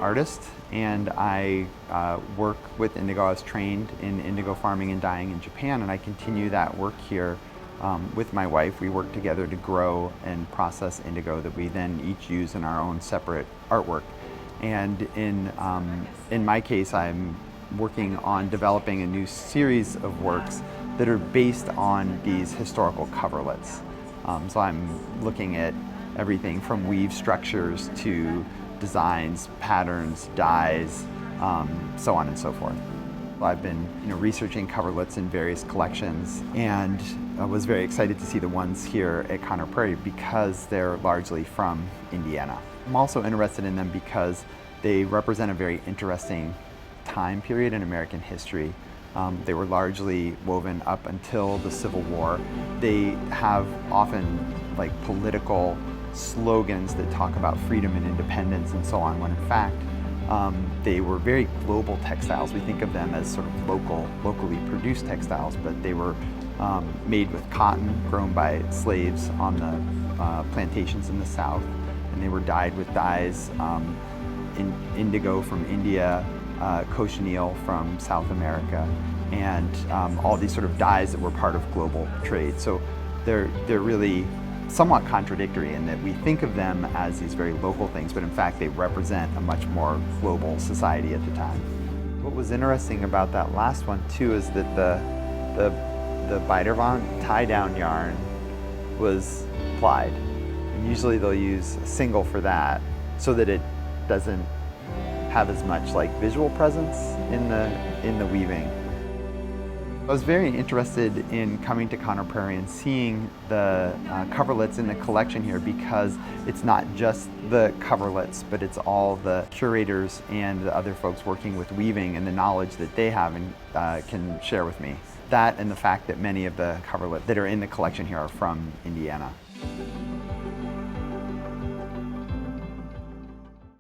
artist, and I work with indigo. I was trained in indigo farming and dyeing in Japan, and I continue that work here with my wife. We work together to grow and process indigo that we then each use in our own separate artwork. And in my case, I'm working on developing a new series of works that are based on these historical coverlets. So I'm looking at everything from weave structures to designs, patterns, dyes, so on and so forth. I've been researching coverlets in various collections, and I was very excited to see the ones here at Conner Prairie because they're largely from Indiana. I'm also interested in them because they represent a very interesting time period in American history. They were largely woven up until the Civil War. They have often political slogans that talk about freedom and independence and so on, when in fact they were very global textiles. We think of them as sort of locally produced textiles, but they were made with cotton grown by slaves on the plantations in the South, and they were dyed with dyes indigo from India, cochineal from South America, and all these sort of dyes that were part of global trade. So they're really somewhat contradictory in that we think of them as these very local things, but in fact they represent a much more global society at the time. What was interesting about that last one too is that the Beiderwand tie-down yarn was plied. And usually they'll use a single for that so that it doesn't have as much visual presence in the weaving. I was very interested in coming to Conner Prairie and seeing the coverlets in the collection here because it's not just the coverlets, but it's all the curators and the other folks working with weaving and the knowledge that they have and can share with me. That and the fact that many of the coverlets that are in the collection here are from Indiana.